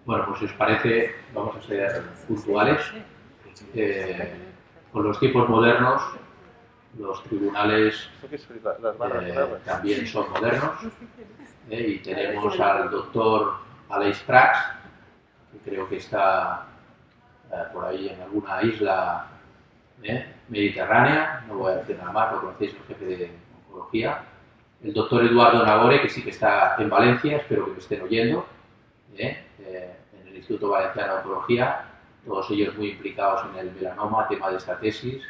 Bueno, pues si os parece, vamos a ser puntuales. Con los tiempos modernos, los tribunales también son modernos y tenemos al doctor Aleix Prats, que creo que está por ahí en alguna isla mediterránea, no voy a decir nada más, lo conocéis, el jefe de oncología. El doctor Eduardo Nagore, que sí que está en Valencia, espero que me estén oyendo, en el Instituto Valenciano de Oncología, todos ellos muy implicados en el melanoma, tema de esta tesis,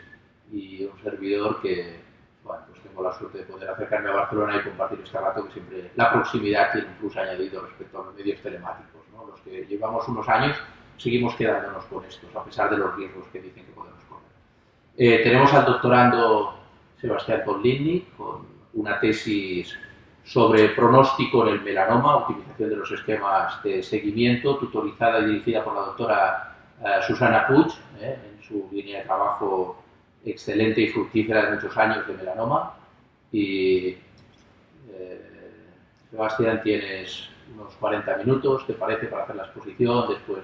y un servidor que, bueno, pues tengo la suerte de poder acercarme a Barcelona y compartir este rato, que siempre la proximidad tiene un plus añadido respecto a los medios telemáticos, ¿no? Los que llevamos unos años seguimos quedándonos con estos, a pesar de los riesgos que dicen que podemos correr. Tenemos al doctorando Sebastián Conlini, con una tesis sobre pronóstico en el melanoma, optimización de los esquemas de seguimiento, tutorizada y dirigida por la doctora Susana Puig, en su línea de trabajo excelente y fructífera de muchos años de melanoma. Y Sebastián, tienes unos 40 minutos, ¿te parece?, para hacer la exposición. Después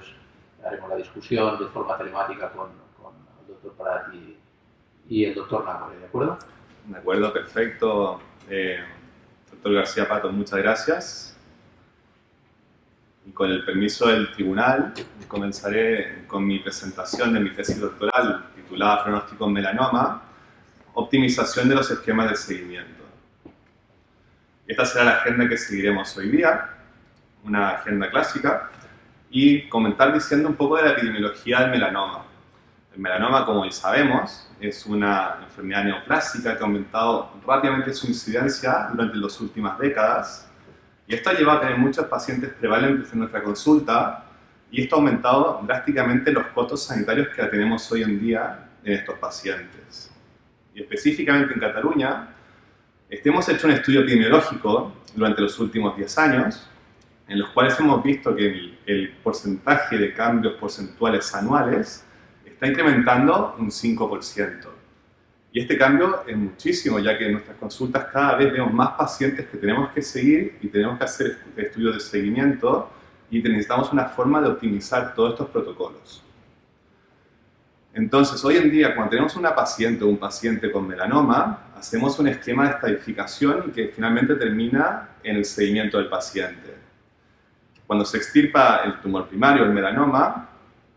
haremos la discusión de forma telemática con el doctor Prat y el doctor Nagore, ¿de acuerdo? De acuerdo, perfecto. Doctor García Pato, muchas gracias. Y con el permiso del tribunal, comenzaré con mi presentación de mi tesis doctoral titulada Pronóstico en melanoma, optimización de los esquemas de seguimiento. Esta será la agenda que seguiremos hoy día, una agenda clásica, y comentar diciendo un poco de la epidemiología del melanoma. El melanoma, como ya sabemos, es una enfermedad neoplásica que ha aumentado rápidamente su incidencia durante las últimas décadas, y esto ha llevado a tener muchos pacientes prevalentes en nuestra consulta, y esto ha aumentado drásticamente los costos sanitarios que tenemos hoy en día en estos pacientes. Y específicamente en Cataluña, hemos hecho un estudio epidemiológico durante los últimos 10 años, en los cuales hemos visto que el porcentaje de cambios porcentuales anuales está incrementando un 5%. Y este cambio es muchísimo, ya que en nuestras consultas cada vez vemos más pacientes que tenemos que seguir y tenemos que hacer estudios de seguimiento, y necesitamos una forma de optimizar todos estos protocolos. Entonces, hoy en día, cuando tenemos una paciente o un paciente con melanoma, hacemos un esquema de estadificación que finalmente termina en el seguimiento del paciente. Cuando se extirpa el tumor primario, el melanoma,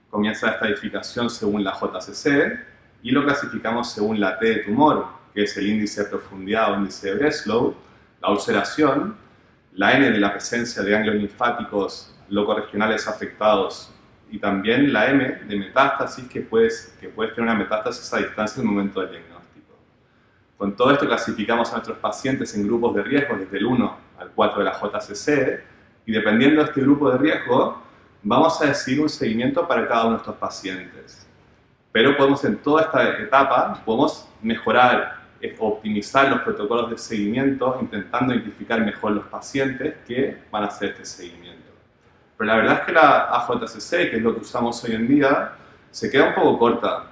comienza la estadificación según la JCC y lo clasificamos según la T de tumor, que es el índice de profundidad o índice de Breslow, la ulceración, la N de la presencia de ganglios linfáticos locorregionales afectados, y también la M de metástasis, que puedes tener una metástasis a distancia en el momento del diagnóstico. Con todo esto clasificamos a nuestros pacientes en grupos de riesgo desde el 1 al 4 de la JCC, y dependiendo de este grupo de riesgo, vamos a decidir un seguimiento para cada uno de estos pacientes. Pero podemos, en toda esta etapa, podemos mejorar, optimizar los protocolos de seguimiento, intentando identificar mejor los pacientes que van a hacer este seguimiento. Pero la verdad es que la AJCC, que es lo que usamos hoy en día, se queda un poco corta,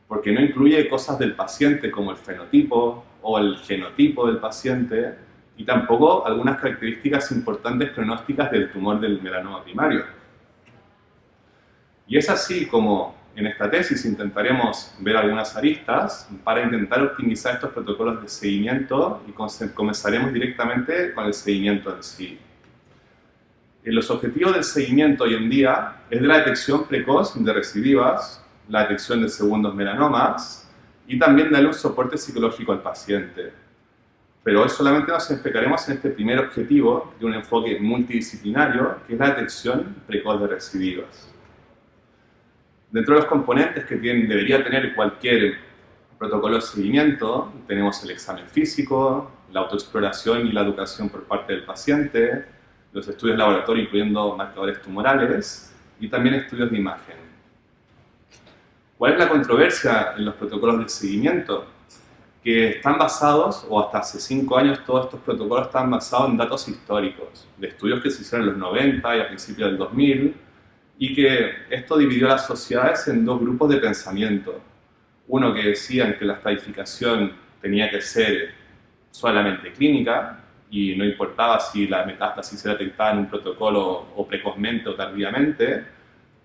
porque no incluye cosas del paciente como el fenotipo o el genotipo del paciente, y tampoco algunas características importantes pronósticas del tumor del melanoma primario. Y es así como en esta tesis intentaremos ver algunas aristas para intentar optimizar estos protocolos de seguimiento, y comenzaremos directamente con el seguimiento en sí. Los objetivos del seguimiento hoy en día es de la detección precoz de recidivas, la detección de segundos melanomas y también darle un soporte psicológico al paciente. Pero hoy solamente nos enfocaremos en este primer objetivo de un enfoque multidisciplinario, que es la detección precoz de recidivas. Dentro de los componentes que debería tener cualquier protocolo de seguimiento, tenemos el examen físico, la autoexploración y la educación por parte del paciente, los estudios de laboratorio incluyendo marcadores tumorales y también estudios de imagen. ¿Cuál es la controversia en los protocolos de seguimiento? Que están basados, o hasta hace 5 años todos estos protocolos están basados en datos históricos, de estudios que se hicieron en los 90 y a principios del 2000, y que esto dividió a las sociedades en dos grupos de pensamiento. Uno que decían que la estadificación tenía que ser solamente clínica, y no importaba si la metástasis se detectaba en un protocolo o precozmente o tardíamente,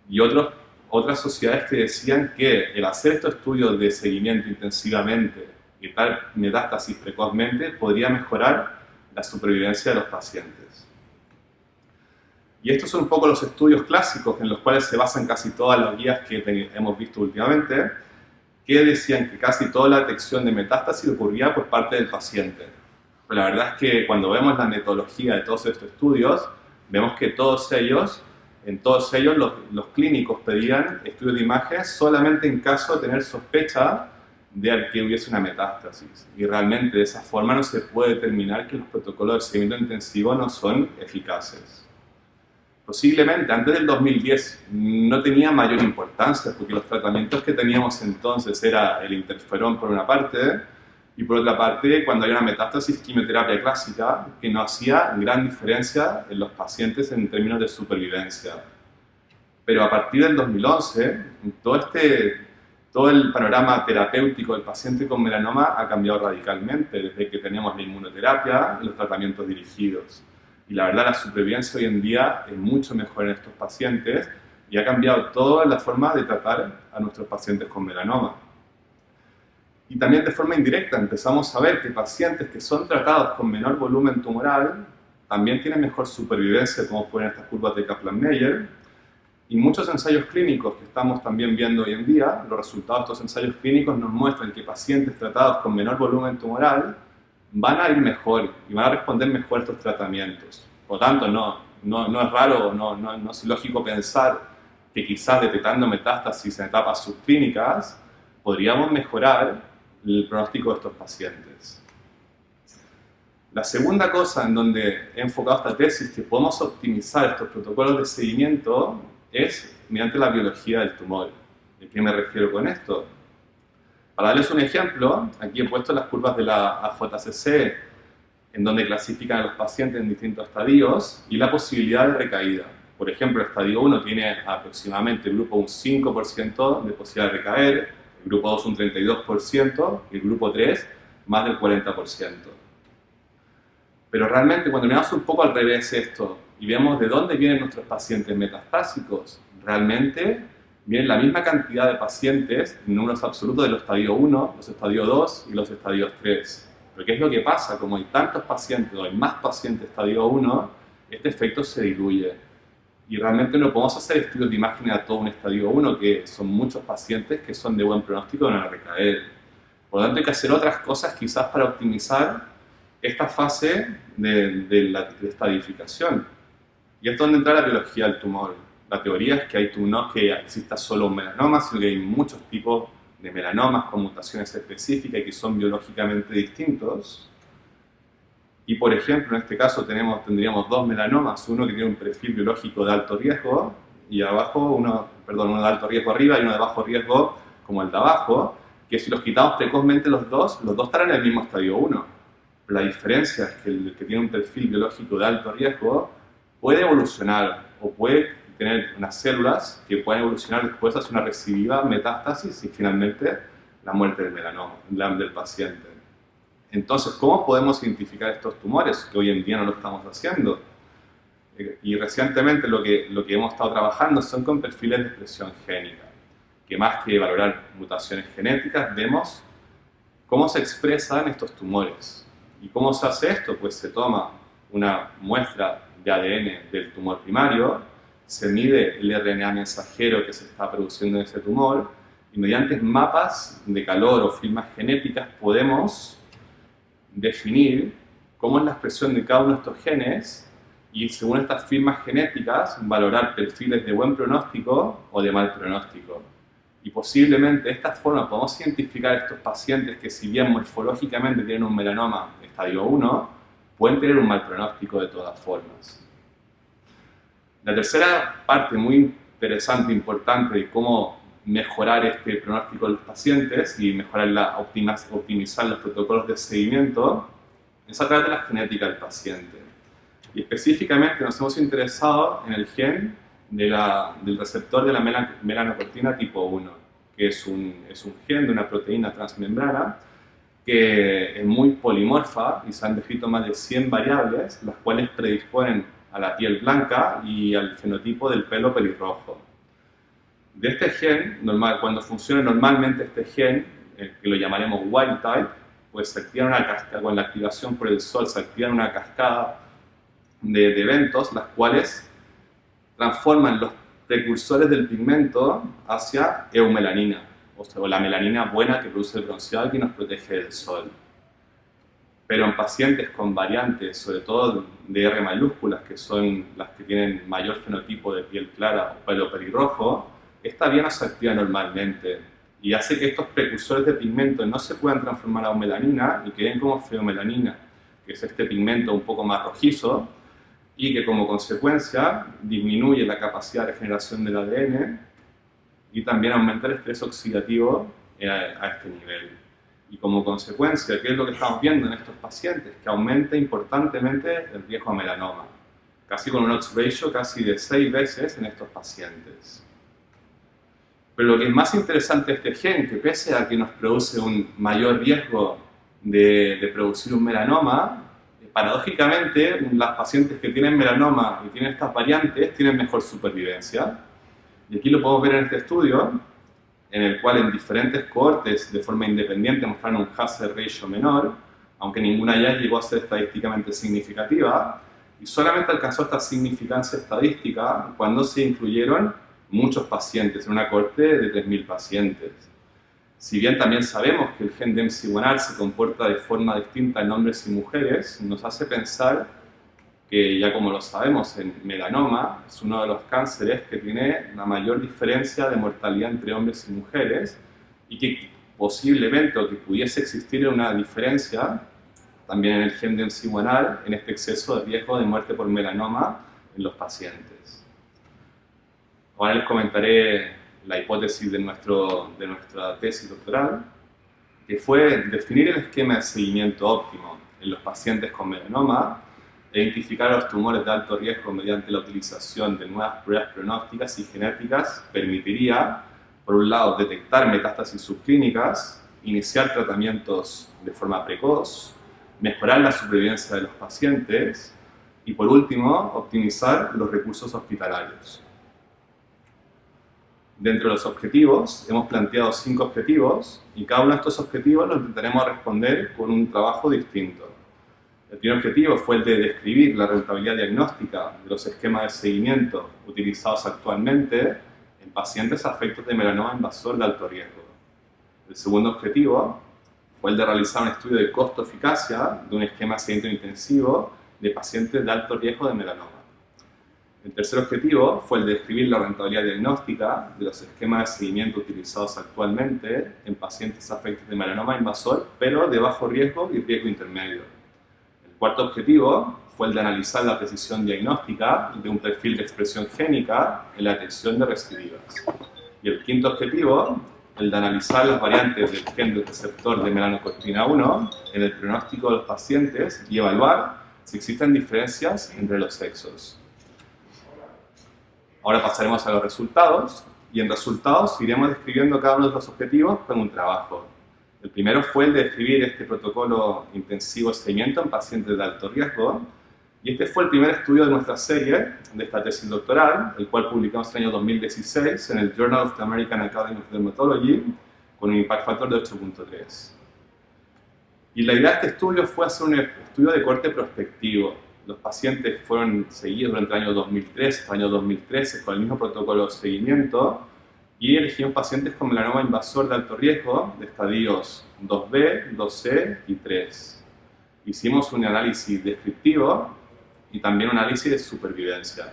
y otras sociedades que decían que el hacer estos estudios de seguimiento intensivamente y tal metástasis precozmente podría mejorar la supervivencia de los pacientes. Y estos son un poco los estudios clásicos en los cuales se basan casi todas las guías que hemos visto últimamente, que decían que casi toda la detección de metástasis ocurría por parte del paciente. Pero la verdad es que cuando vemos la metodología de todos estos estudios, vemos que en todos ellos los clínicos pedían estudios de imagen solamente en caso de tener sospecha de que hubiese una metástasis. Y realmente de esa forma no se puede determinar que los protocolos de seguimiento intensivo no son eficaces. Posiblemente antes del 2010 no tenía mayor importancia porque los tratamientos que teníamos entonces era el interferón por una parte y por otra parte cuando hay una metástasis quimioterapia clásica que no hacía gran diferencia en los pacientes en términos de supervivencia. Pero a partir del 2011 todo el panorama terapéutico del paciente con melanoma ha cambiado radicalmente desde que teníamos la inmunoterapia y los tratamientos dirigidos. Y la verdad, la supervivencia hoy en día es mucho mejor en estos pacientes y ha cambiado toda la forma de tratar a nuestros pacientes con melanoma. Y también de forma indirecta empezamos a ver que pacientes que son tratados con menor volumen tumoral también tienen mejor supervivencia, como pueden estas curvas de Kaplan-Meier. Y muchos ensayos clínicos que estamos también viendo hoy en día, los resultados de estos ensayos clínicos nos muestran que pacientes tratados con menor volumen tumoral van a ir mejor y van a responder mejor a estos tratamientos. Por lo tanto, no es raro, no es ilógico pensar que quizás detectando metástasis en etapas subclínicas podríamos mejorar el pronóstico de estos pacientes. La segunda cosa en donde he enfocado esta tesis que podemos optimizar estos protocolos de seguimiento es mediante la biología del tumor. ¿De qué me refiero con esto? Para darles un ejemplo, aquí he puesto las curvas de la AJCC, en donde clasifican a los pacientes en distintos estadios y la posibilidad de recaída. Por ejemplo, el estadio 1 tiene aproximadamente el grupo un 5% de posibilidad de recaer, el grupo 2 un 32% y el grupo 3 más del 40%. Pero realmente cuando miramos un poco al revés esto y vemos de dónde vienen nuestros pacientes metastásicos, realmente vienen la misma cantidad de pacientes en números absolutos de los estadios 1, los estadios 2 y los estadios 3. Pero ¿qué es lo que pasa? Como hay tantos pacientes o hay más pacientes estadio 1, este efecto se diluye. Y realmente no podemos hacer estudios de imagen a todo un estadio 1, que son muchos pacientes que son de buen pronóstico y van a recaer. Por lo tanto, hay que hacer otras cosas quizás para optimizar esta fase de la estadificación. Y es donde entra la biología del tumor. La teoría es que no es que exista solo un melanoma, sino que hay muchos tipos de melanomas con mutaciones específicas y que son biológicamente distintos. Y por ejemplo, en este caso tendríamos dos melanomas, uno que tiene un perfil biológico de alto riesgo y uno de alto riesgo arriba y uno de bajo riesgo como el de abajo, que si los quitamos precozmente los dos estarán en el mismo estadio 1. La diferencia es que el que tiene un perfil biológico de alto riesgo puede evolucionar o puede tener unas células que pueden evolucionar después hacia una recidiva metástasis y finalmente la muerte del melanoma, del paciente. Entonces, ¿cómo podemos identificar estos tumores? Que hoy en día no lo estamos haciendo. Y recientemente lo que hemos estado trabajando son con perfiles de expresión génica, que más que valorar mutaciones genéticas, vemos cómo se expresan estos tumores. ¿Y cómo se hace esto? Pues se toma una muestra de ADN del tumor primario, se mide el RNA mensajero que se está produciendo en ese tumor y mediante mapas de calor o filmas genéticas podemos definir cómo es la expresión de cada uno de estos genes y según estas firmas genéticas valorar perfiles de buen pronóstico o de mal pronóstico. Y posiblemente de esta forma podemos identificar a estos pacientes que si bien morfológicamente tienen un melanoma estadio 1, pueden tener un mal pronóstico de todas formas. La tercera parte muy interesante e importante de cómo mejorar este pronóstico de los pacientes y mejorar optimizar los protocolos de seguimiento es a través de la genética del paciente. Y específicamente nos hemos interesado en el gen del receptor de la melanocortina tipo 1, que es un gen de una proteína transmembrana que es muy polimorfa y se han descrito más de 100 variables, las cuales predisponen a la piel blanca y al fenotipo del pelo pelirrojo. De este gen, cuando funciona normalmente este gen, que lo llamaremos wild type, pues se activa una cascada, con la activación por el sol se activa una cascada de eventos, las cuales transforman los precursores del pigmento hacia eumelanina, o la melanina buena que produce el bronceado y que nos protege del sol. Pero en pacientes con variantes, sobre todo de R mayúsculas, que son las que tienen mayor fenotipo de piel clara o pelo pelirrojo, esta vía no se activa normalmente y hace que estos precursores de pigmento no se puedan transformar a eumelanina y queden como feomelanina, que es este pigmento un poco más rojizo, y que como consecuencia disminuye la capacidad de regeneración del ADN y también aumenta el estrés oxidativo a este nivel. Y como consecuencia, ¿qué es lo que estamos viendo en estos pacientes? Que aumenta importantemente el riesgo a melanoma, casi con un odds ratio casi de 6 veces en estos pacientes. Pero lo que es más interesante de este gen, que pese a que nos produce un mayor riesgo de producir un melanoma, paradójicamente, las pacientes que tienen melanoma y tienen estas variantes tienen mejor supervivencia. Y aquí lo podemos ver en este estudio, en el cual en diferentes cohortes de forma independiente mostraron un hazard ratio menor, aunque ninguna ya llegó a ser estadísticamente significativa, y solamente alcanzó esta significancia estadística cuando se incluyeron muchos pacientes, en una cohorte de 3.000 pacientes. Si bien también sabemos que el gen de MC1R se comporta de forma distinta en hombres y mujeres, nos hace pensar que, ya como lo sabemos, el melanoma es uno de los cánceres que tiene la mayor diferencia de mortalidad entre hombres y mujeres y que posiblemente, o que pudiese existir una diferencia también en el gen de MC1R en este exceso de riesgo de muerte por melanoma en los pacientes. Ahora les comentaré la hipótesis de nuestra tesis doctoral, que fue definir el esquema de seguimiento óptimo en los pacientes con melanoma e identificar los tumores de alto riesgo mediante la utilización de nuevas pruebas pronósticas y genéticas permitiría, por un lado, detectar metástasis subclínicas, iniciar tratamientos de forma precoz, mejorar la supervivencia de los pacientes y, por último, optimizar los recursos hospitalarios. Dentro de los objetivos, hemos planteado 5 objetivos y cada uno de estos objetivos los intentaremos responder con un trabajo distinto. El primer objetivo fue el de describir la rentabilidad diagnóstica de los esquemas de seguimiento utilizados actualmente en pacientes afectos de melanoma invasor de alto riesgo. El segundo objetivo fue el de realizar un estudio de costo-eficacia de un esquema de seguimiento intensivo de pacientes de alto riesgo de melanoma. El tercer objetivo fue el de describir la rentabilidad diagnóstica de los esquemas de seguimiento utilizados actualmente en pacientes afectos de melanoma invasor, pero de bajo riesgo y riesgo intermedio. El cuarto objetivo fue el de analizar la precisión diagnóstica de un perfil de expresión génica en la detección de recidivas. Y el quinto objetivo, el de analizar las variantes del gen del receptor de melanocortina 1 en el pronóstico de los pacientes y evaluar si existen diferencias entre los sexos. Ahora pasaremos a los resultados, y en resultados iremos describiendo cada uno de los objetivos con un trabajo. El primero fue el de describir este protocolo intensivo de seguimiento en pacientes de alto riesgo, y este fue el primer estudio de nuestra serie de esta tesis doctoral, el cual publicamos en el año 2016 en el Journal of the American Academy of Dermatology, con un impact factor de 8.3. Y la idea de este estudio fue hacer un estudio de corte prospectivo. Los pacientes fueron seguidos durante el año 2013 hasta el año 2013 con el mismo protocolo de seguimiento y elegimos pacientes con melanoma invasor de alto riesgo de estadios 2B, 2C y 3. Hicimos un análisis descriptivo y también un análisis de supervivencia.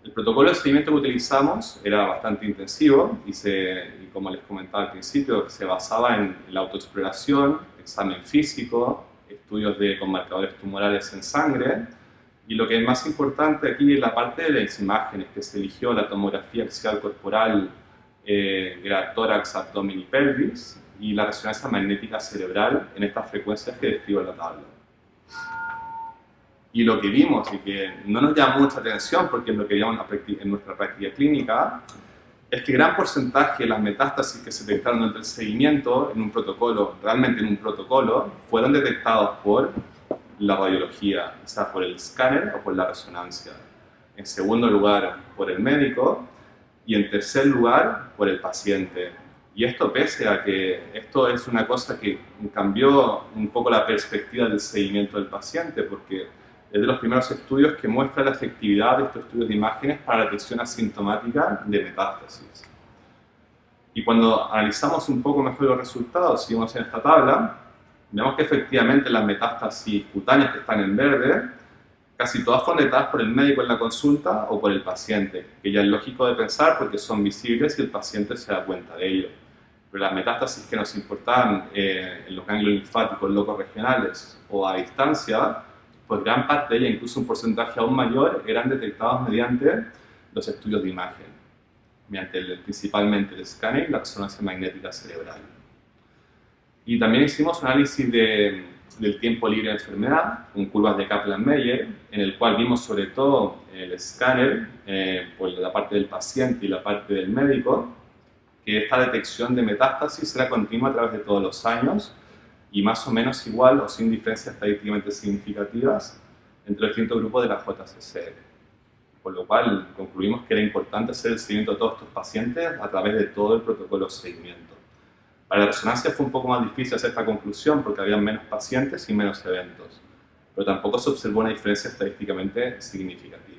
El protocolo de seguimiento que utilizamos era bastante intensivo y como les comentaba al principio, se basaba en la autoexploración, examen físico, estudios con marcadores tumorales en sangre, y lo que es más importante aquí es la parte de las imágenes, que se eligió la tomografía axial corporal, era tórax, abdomen y pelvis, y la resonancia magnética cerebral en estas frecuencias que describo en la tabla. Y lo que vimos, y que no nos llamó mucha atención porque es lo que veíamos en nuestra práctica clínica, es que gran porcentaje de las metástasis que se detectaron durante el seguimiento en un protocolo, realmente en un protocolo, fueron detectados por la radiología, o sea, por el escáner o por la resonancia. En segundo lugar, por el médico, y en tercer lugar, por el paciente. Y esto pese a que esto es una cosa que cambió un poco la perspectiva del seguimiento del paciente, porque es de los primeros estudios que muestra la efectividad de estos estudios de imágenes para la detección asintomática de metástasis. Y cuando analizamos un poco mejor los resultados, seguimos en esta tabla, vemos que efectivamente las metástasis cutáneas que están en verde, casi todas fueron detectadas por el médico en la consulta o por el paciente, que ya es lógico de pensar porque son visibles y el paciente se da cuenta de ello. Pero las metástasis que nos importaban en los ganglios linfáticos locos regionales o a distancia, pues gran parte de ellas, incluso un porcentaje aún mayor, eran detectadas mediante los estudios de imagen, mediante principalmente el escáner y la resonancia magnética cerebral. Y también hicimos un análisis del tiempo libre de enfermedad, con curvas de Kaplan-Meier, en el cual vimos sobre todo el escáner, por la parte del paciente y la parte del médico, que esta detección de metástasis era continua a través de todos los años y más o menos igual o sin diferencias estadísticamente significativas entre los distintos grupos de la JCC. Por lo cual concluimos que era importante hacer el seguimiento de todos estos pacientes a través de todo el protocolo de seguimiento. Para la resonancia fue un poco más difícil hacer esta conclusión porque había menos pacientes y menos eventos, pero tampoco se observó una diferencia estadísticamente significativa.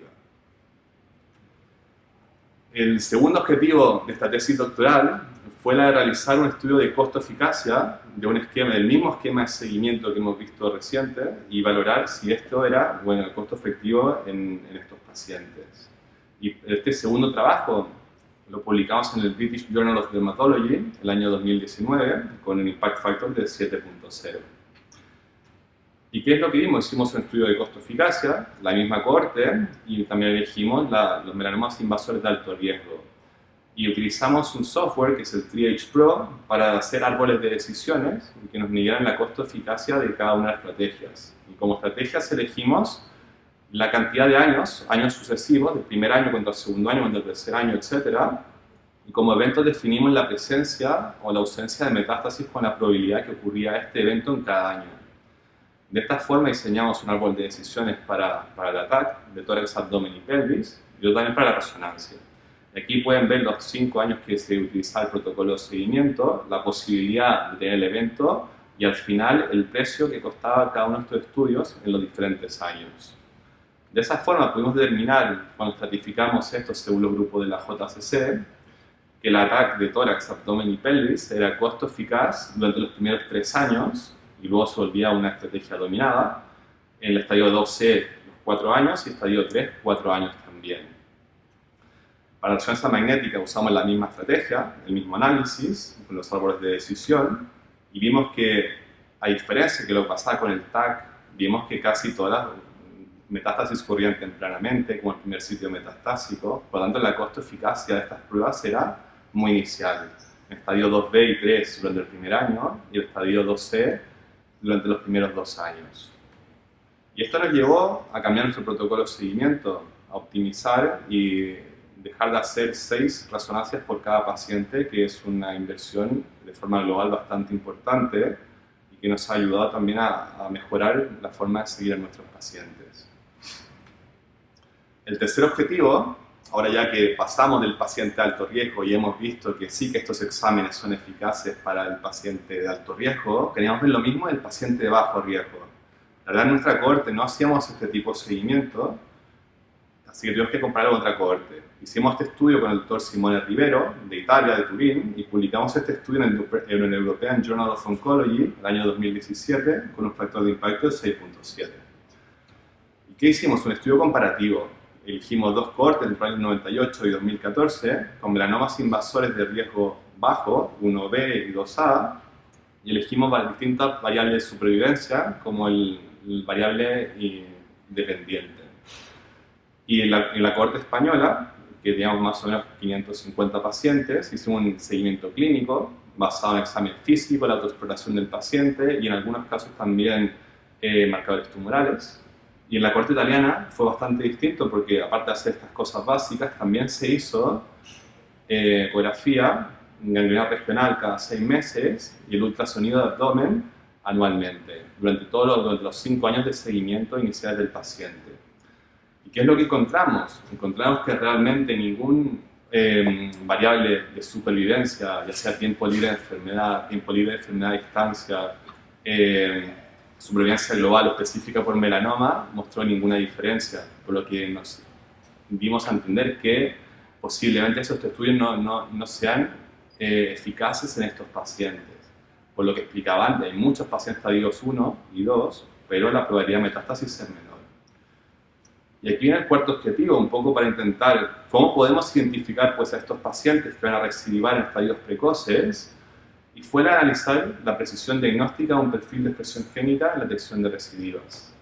El segundo objetivo de esta tesis doctoral fue la de realizar un estudio de costo-eficacia de un esquema, del mismo esquema de seguimiento que hemos visto reciente y valorar si esto era, bueno, el costo efectivo en estos pacientes. Y este segundo trabajo lo publicamos en el British Journal of Dermatology el año 2019 con un impact factor de 7.0. ¿Y qué es lo que vimos? Hicimos un estudio de costo-eficacia, la misma cohorte, y también elegimos los melanomas invasores de alto riesgo. Y utilizamos un software que es el Triage Pro para hacer árboles de decisiones que nos midieran la costo-eficacia de cada una de las estrategias. Y como estrategias elegimos la cantidad de años sucesivos, del primer año contra el segundo año, contra el tercer año, etc. Y como eventos definimos la presencia o la ausencia de metástasis con la probabilidad que ocurría este evento en cada año. De esta forma diseñamos un árbol de decisiones para el ataque de tórax, abdomen y pelvis, y también para la resonancia. Aquí pueden ver los 5 años que se utiliza el protocolo de seguimiento, la posibilidad de tener el evento y al final el precio que costaba cada uno de estos estudios en los diferentes años. De esa forma pudimos determinar, cuando estratificamos estos según los grupos de la JCC, que el ataque de tórax, abdomen y pelvis era costo eficaz durante los primeros 3 años y luego se volvía una estrategia dominada. En el estadio 2C, los 4 años, y estadio 3, 4 años también. Para la resonancia magnética usamos la misma estrategia, el mismo análisis, con los árboles de decisión, y vimos que, a diferencia que lo que pasaba con el TAC, vimos que casi todas las metástasis corrían tempranamente, como el primer sitio metastásico, por lo tanto la costo-eficacia de estas pruebas era muy inicial. En estadio 2B y 3 durante el primer año, y el estadio 2C durante los primeros 2 años. Y esto nos llevó a cambiar nuestro protocolo de seguimiento, a optimizar y dejar de hacer 6 resonancias por cada paciente, que es una inversión de forma global bastante importante y que nos ha ayudado también a mejorar la forma de seguir a nuestros pacientes. El tercer objetivo, ahora ya que pasamos del paciente de alto riesgo y hemos visto que sí que estos exámenes son eficaces para el paciente de alto riesgo, queríamos ver lo mismo del paciente de bajo riesgo. La verdad, en nuestra cohorte no hacíamos este tipo de seguimiento, así que tuvimos que comparar con otra cohorte. Hicimos este estudio con el doctor Simone Rivero, de Italia, de Turín, y publicamos este estudio en el European Journal of Oncology el año 2017 con un factor de impacto de 6.7. ¿Y qué hicimos? Un estudio comparativo. Elegimos 2 cohortes entre el año 98 y 2014 con melanomas invasores de riesgo bajo, 1B y 2A, y elegimos distintas variables de supervivencia como el variable dependiente. Y en la cohorte española, que teníamos más o menos 550 pacientes, hicimos un seguimiento clínico basado en examen físico, la autoexploración del paciente y en algunos casos también marcadores tumorales. Y en la cohorte italiana fue bastante distinto porque aparte de hacer estas cosas básicas, también se hizo ecografía ganglionar regional cada 6 meses y el ultrasonido de abdomen anualmente, durante los 5 años de seguimiento inicial del paciente. ¿Y qué es lo que encontramos? Encontramos que realmente ningún variable de supervivencia, ya sea tiempo libre de enfermedad a distancia, supervivencia global o específica por melanoma, mostró ninguna diferencia, por lo que nos dimos a entender que posiblemente esos estudios no sean eficaces en estos pacientes. Por lo que explicaba antes, hay muchos pacientes estadios 1 y 2, pero la probabilidad de metástasis es menor. Y aquí viene el cuarto objetivo, un poco para intentar cómo podemos identificar pues, a estos pacientes que van a recidivar en estadios precoces, y fue a analizar la precisión diagnóstica de un perfil de expresión génica en la detección de recidivas.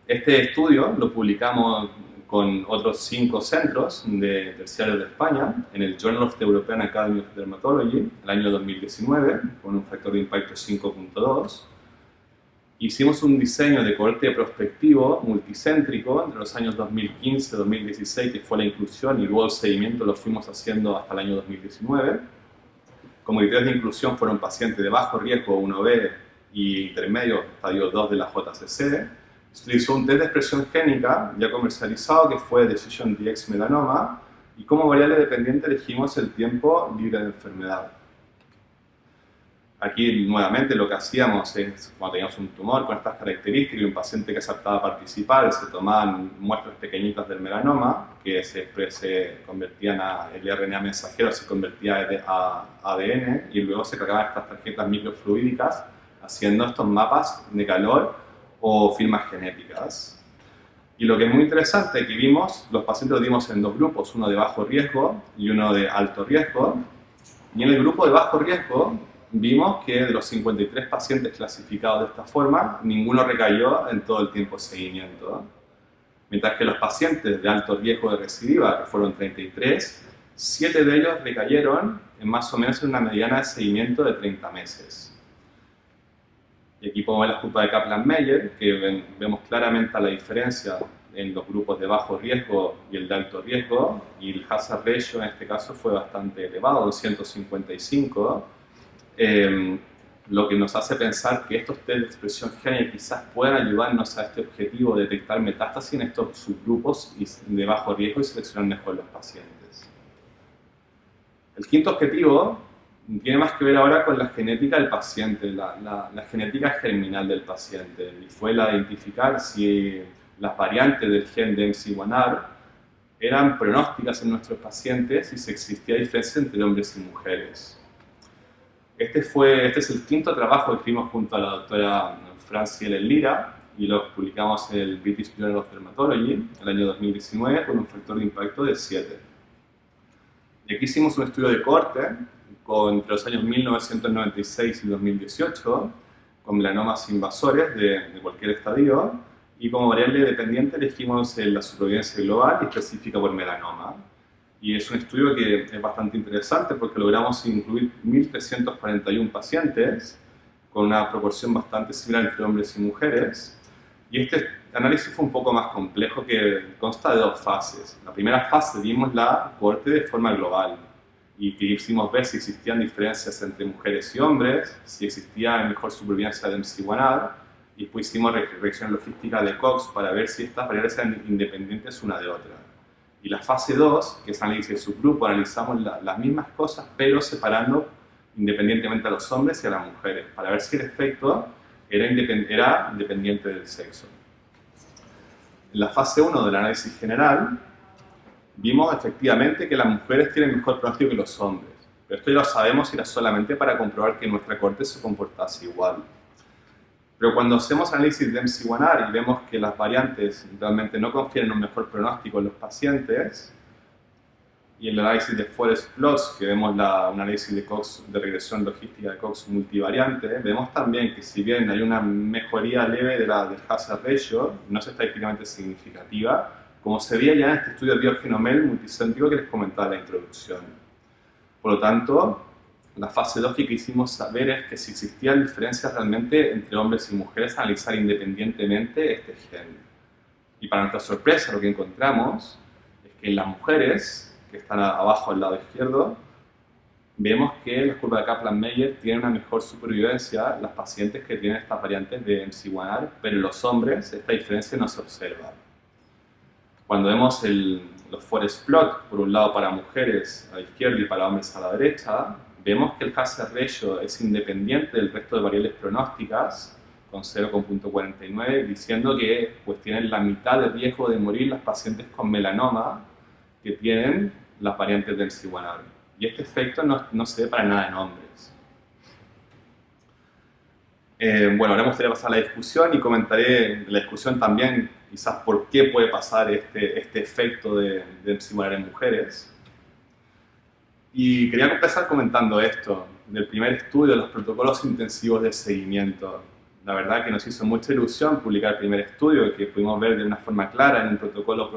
Este estudio lo publicamos con otros 5 centros terciarios de España en el Journal of the European Academy of Dermatology el año 2019 con un factor de impacto 5.2. Hicimos un diseño de cohorte prospectivo multicéntrico entre los años 2015 y 2016, que fue la inclusión, y luego el seguimiento lo fuimos haciendo hasta el año 2019. Como criterios de inclusión fueron pacientes de bajo riesgo 1B y intermedio, estadio 2 de la JCC. Se utilizó un test de expresión génica ya comercializado que fue DecisionDx-Melanoma, y como variable dependiente elegimos el tiempo libre de enfermedad. Aquí nuevamente lo que hacíamos es, cuando teníamos un tumor con estas características y un paciente que aceptaba participar, se tomaban muestras pequeñitas del melanoma que se convertían el RNA mensajero se convertía a ADN, y luego se cargaban estas tarjetas microfluídicas haciendo estos mapas de calor o firmas genéticas. Y lo que es muy interesante que vimos, los pacientes los dimos en 2 grupos, uno de bajo riesgo y uno de alto riesgo, y en el grupo de bajo riesgo vimos que de los 53 pacientes clasificados de esta forma, ninguno recayó en todo el tiempo de seguimiento. Mientras que los pacientes de alto riesgo de recidiva, que fueron 33, 7 de ellos recayeron en más o menos en una mediana de seguimiento de 30 meses. Y aquí podemos ver la curva de Kaplan-Meier, que vemos claramente la diferencia en los grupos de bajo riesgo y el de alto riesgo, y el hazard ratio en este caso fue bastante elevado, 255, lo que nos hace pensar que estos test de expresión génica quizás puedan ayudarnos a este objetivo de detectar metástasis en estos subgrupos de bajo riesgo y seleccionar mejor los pacientes. El quinto objetivo tiene más que ver ahora con la genética del paciente, la genética germinal del paciente, y fue la de identificar si las variantes del gen de MC1R eran pronósticas en nuestros pacientes y si existía diferencia entre hombres y mujeres. Este es el quinto trabajo que hicimos junto a la doctora Franciela Lira y lo publicamos en el British Journal of Dermatology en el año 2019 con un factor de impacto de 7. Y aquí hicimos un estudio de cohorte entre los años 1996 y 2018 con melanomas invasores de cualquier estadio, y como variable dependiente elegimos la supervivencia global y específica por melanoma. Y es un estudio que es bastante interesante porque logramos incluir 1.341 pacientes con una proporción bastante similar entre hombres y mujeres. Y este análisis fue un poco más complejo, que consta de 2 fases. La primera fase vimos la cohorte de forma global y quisimos ver si existían diferencias entre mujeres y hombres, si existía mejor supervivencia de MC1R, y después hicimos regresión logística de Cox para ver si estas variables eran independientes una de otra. Y la fase 2, que es análisis de subgrupo, analizamos las mismas cosas, pero separando independientemente a los hombres y a las mujeres, para ver si el efecto era independiente del sexo. En la fase 1 del análisis general, vimos efectivamente que las mujeres tienen mejor pronóstico que los hombres, pero esto ya lo sabemos y era solamente para comprobar que nuestra cohorte se comportase igual. Pero cuando hacemos análisis de MC1R y vemos que las variantes realmente no confieren un mejor pronóstico en los pacientes, y en el análisis de forest plots, que vemos un análisis de Cox, de regresión logística de Cox multivariante, vemos también que si bien hay una mejoría leve del hazard ratio, no es estadísticamente significativa, como se veía ya en este estudio de biogenomel multicéntrico que les comentaba en la introducción. Por lo tanto, la fase 2 que quisimos saber es que si existían diferencias realmente entre hombres y mujeres, analizar independientemente este gen. Y para nuestra sorpresa, lo que encontramos es que en las mujeres que están abajo al lado izquierdo, vemos que la curva de Kaplan-Meier tiene una mejor supervivencia las pacientes que tienen estas variantes de MC1R, pero en los hombres esta diferencia no se observa. Cuando vemos los forest plot, por un lado para mujeres a la izquierda y para hombres a la derecha, vemos que el hazard ratio es independiente del resto de variables pronósticas, con 0,49, diciendo que pues, tienen la mitad de riesgo de morir las pacientes con melanoma que tienen las variantes del MC1R. Y este efecto no se ve para nada en hombres. Bueno, ahora me gustaría pasar a la discusión y comentaré en la discusión también quizás por qué puede pasar este efecto de MC1R en mujeres. Y quería empezar comentando esto, del primer estudio de los protocolos intensivos de seguimiento. La verdad que nos hizo mucha ilusión publicar el primer estudio que pudimos ver de una forma clara en un protocolo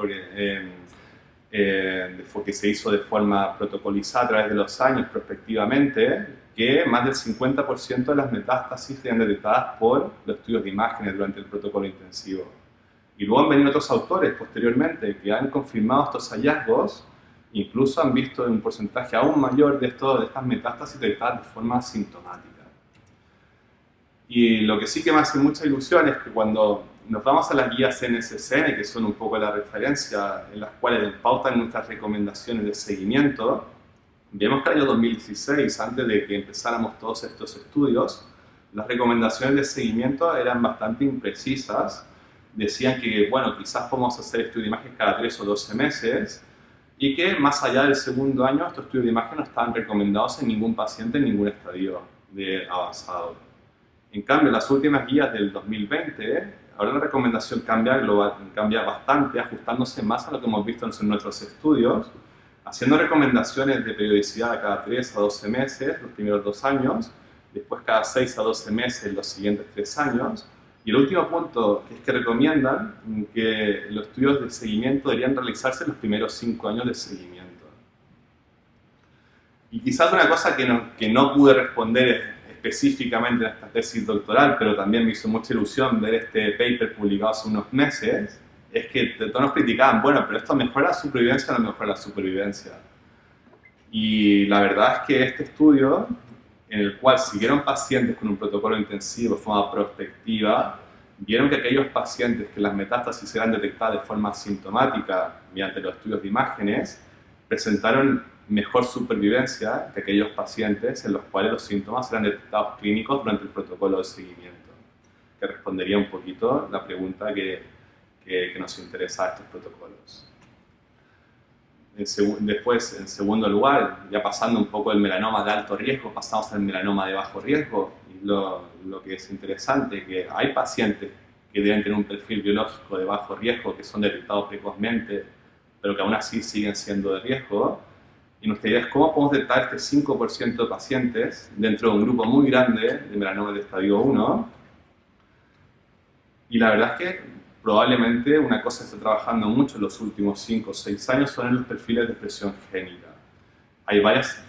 que se hizo de forma protocolizada a través de los años prospectivamente, que más del 50% de las metástasis sean detectadas por los estudios de imágenes durante el protocolo intensivo. Y luego han venido otros autores posteriormente que han confirmado estos hallazgos, incluso han visto un porcentaje aún mayor de estas metástasis detectadas de forma asintomática. Y lo que sí que me hace mucha ilusión es que cuando nos vamos a las guías NCCN, que son un poco la referencia en las cuales pautan nuestras recomendaciones de seguimiento, vemos que en el año 2016, antes de que empezáramos todos estos estudios, las recomendaciones de seguimiento eran bastante imprecisas. Decían que, bueno, quizás podemos hacer estudio de imagen cada 3 o 12 meses y que más allá del segundo año estos estudios de imagen no estaban recomendados en ningún paciente en ningún estadio de avanzado. En cambio, las últimas guías del 2020, ahora la recomendación cambia bastante, ajustándose más a lo que hemos visto en nuestros estudios, haciendo recomendaciones de periodicidad a cada 3 a 12 meses, los primeros 2 años, después cada 6 a 12 meses los siguientes 3 años, y el último punto es que recomiendan que los estudios de seguimiento deberían realizarse en los primeros 5 años de seguimiento. Y quizás una cosa que no pude responder específicamente en esta tesis doctoral, pero también me hizo mucha ilusión ver este paper publicado hace unos meses, es que todos nos criticaban, bueno, pero esto mejora la supervivencia o no mejora la supervivencia. Y la verdad es que este estudio, en el cual siguieron pacientes con un protocolo intensivo de forma prospectiva, vieron que aquellos pacientes que las metástasis eran detectadas de forma asintomática mediante los estudios de imágenes, presentaron mejor supervivencia que aquellos pacientes en los cuales los síntomas eran detectados clínicos durante el protocolo de seguimiento, que respondería un poquito la pregunta que nos interesa a estos protocolos. Después, en segundo lugar, ya pasando un poco del melanoma de alto riesgo, pasamos al melanoma de bajo riesgo. Y lo que es interesante, que hay pacientes que deben tener un perfil biológico de bajo riesgo, que son detectados precozmente, pero que aún así siguen siendo de riesgo. Y nuestra idea es cómo podemos detectar este 5% de pacientes dentro de un grupo muy grande de melanoma de estadio 1. Y la verdad es que probablemente una cosa que está trabajando mucho en los últimos 5 o 6 años son en los perfiles de expresión génica. Hay varias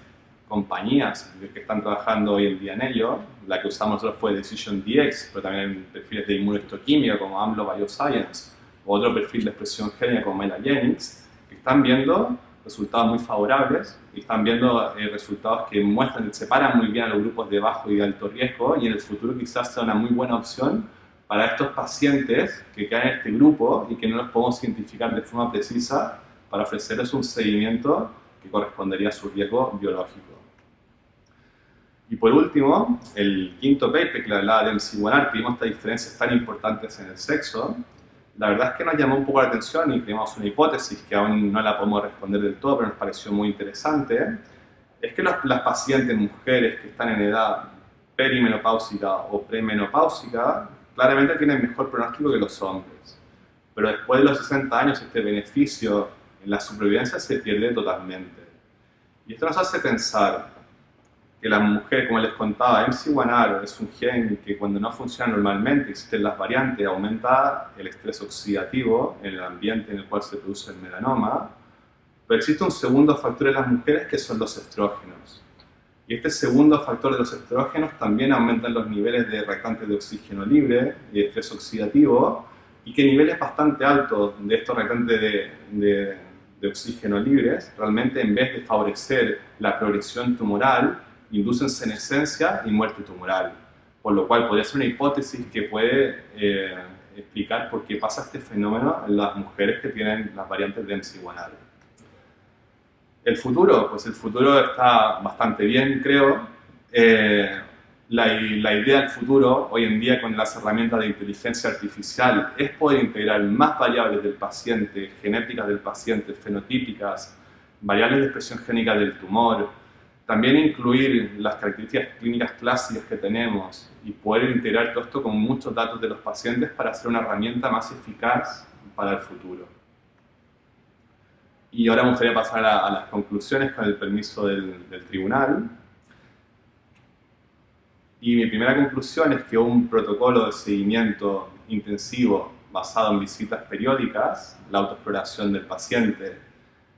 compañías que están trabajando hoy en día en ello. La que usamos nosotros fue DecisionDx, pero también hay perfiles de inmunohistoquímica como AMLO Bioscience, o otro perfil de expresión génica como MetaGenix, que están viendo resultados muy favorables y están viendo resultados que separan muy bien a los grupos de bajo y de alto riesgo, y en el futuro quizás sea una muy buena opción para estos pacientes que caen en este grupo y que no los podemos identificar de forma precisa para ofrecerles un seguimiento que correspondería a su riesgo biológico. Y por último, el quinto paper que le hablaba de MC1R, que vimos estas diferencias tan importantes en el sexo. La verdad es que nos llamó un poco la atención y creamos una hipótesis que aún no la podemos responder del todo, pero nos pareció muy interesante. Es que las pacientes mujeres que están en edad perimenopáusica o premenopáusica claramente tienen mejor pronóstico que los hombres. Pero después de los 60 años este beneficio en la supervivencia se pierde totalmente. Y esto nos hace pensar que la mujer, como les contaba, MC1R es un gen que cuando no funciona normalmente, existen las variantes, aumenta el estrés oxidativo en el ambiente en el cual se produce el melanoma. Pero existe un segundo factor en las mujeres que son los estrógenos. Y este segundo factor de los estrógenos también aumentan los niveles de reactantes de oxígeno libre y de estrés oxidativo, y que niveles bastante altos de estos reactantes de de oxígeno libres, realmente en vez de favorecer la progresión tumoral, inducen senescencia y muerte tumoral. Por lo cual podría ser una hipótesis que puede explicar por qué pasa este fenómeno en las mujeres que tienen las variantes de MC1R. El futuro, pues el futuro está bastante bien, creo. La idea del futuro, hoy en día con las herramientas de inteligencia artificial, es poder integrar más variables del paciente, genéticas del paciente, fenotípicas, variables de expresión génica del tumor, también incluir las características clínicas clásicas que tenemos y poder integrar todo esto con muchos datos de los pacientes para hacer una herramienta más eficaz para el futuro. Y ahora me gustaría pasar a las conclusiones con el permiso del tribunal. Y mi primera conclusión es que un protocolo de seguimiento intensivo basado en visitas periódicas, la autoexploración del paciente,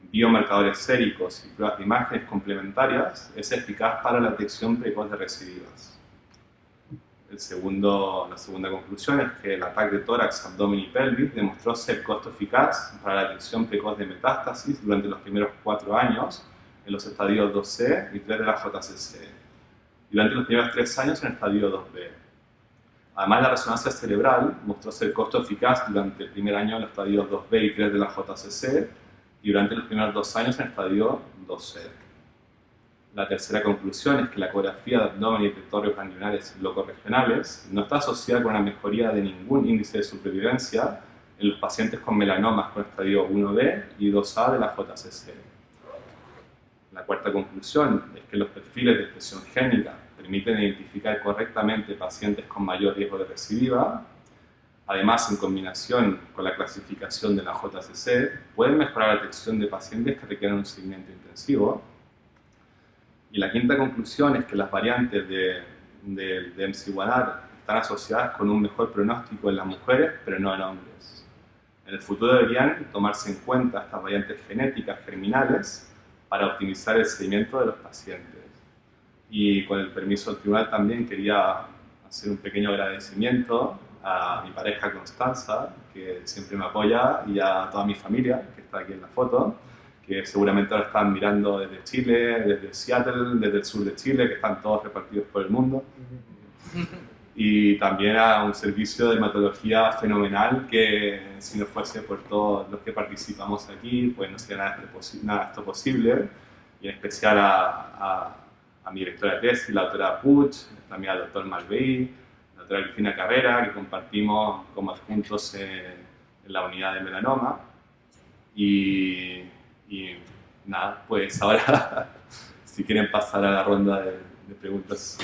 biomarcadores séricos y pruebas de imágenes complementarias es eficaz para la detección precoz de recidivas. La segunda conclusión es que el ataque de tórax, abdomen y pelvis demostró ser costo eficaz para la detección precoz de metástasis durante los primeros 4 años en los estadios 2C y 3 de la JCC, y durante los primeros 3 años en el estadio 2B. Además, la resonancia cerebral mostró ser costo eficaz durante el primer año en los estadios 2B y 3 de la JCC y durante los primeros 2 años en el estadio 2C. La tercera conclusión es que la ecografía de abdomen y territorios ganglionares locorregionales no está asociada con una mejoría de ningún índice de supervivencia en los pacientes con melanomas con estadio 1B y 2A de la JCC. La cuarta conclusión es que los perfiles de expresión génica permiten identificar correctamente pacientes con mayor riesgo de recidiva. Además, en combinación con la clasificación de la JCC, pueden mejorar la detección de pacientes que requieren un seguimiento intensivo. Y la quinta conclusión es que las variantes de MC1R están asociadas con un mejor pronóstico en las mujeres, pero no en hombres. En el futuro deberían tomarse en cuenta estas variantes genéticas germinales para optimizar el seguimiento de los pacientes. Y con el permiso del tribunal también quería hacer un pequeño agradecimiento a mi pareja Constanza, que siempre me apoya, y a toda mi familia, que está aquí en la foto, que seguramente ahora están mirando desde Chile, desde Seattle, desde el sur de Chile, que están todos repartidos por el mundo. Y también a un servicio de hematología fenomenal que, si no fuese por todos los que participamos aquí, pues no sería nada esto posible. Y en especial a mi directora de tesis, la doctora Puig, también al doctor Malveí, la doctora Cristina Carrera, que compartimos como adjuntos en la unidad de melanoma. Y nada, pues ahora, si quieren pasar a la ronda de preguntas.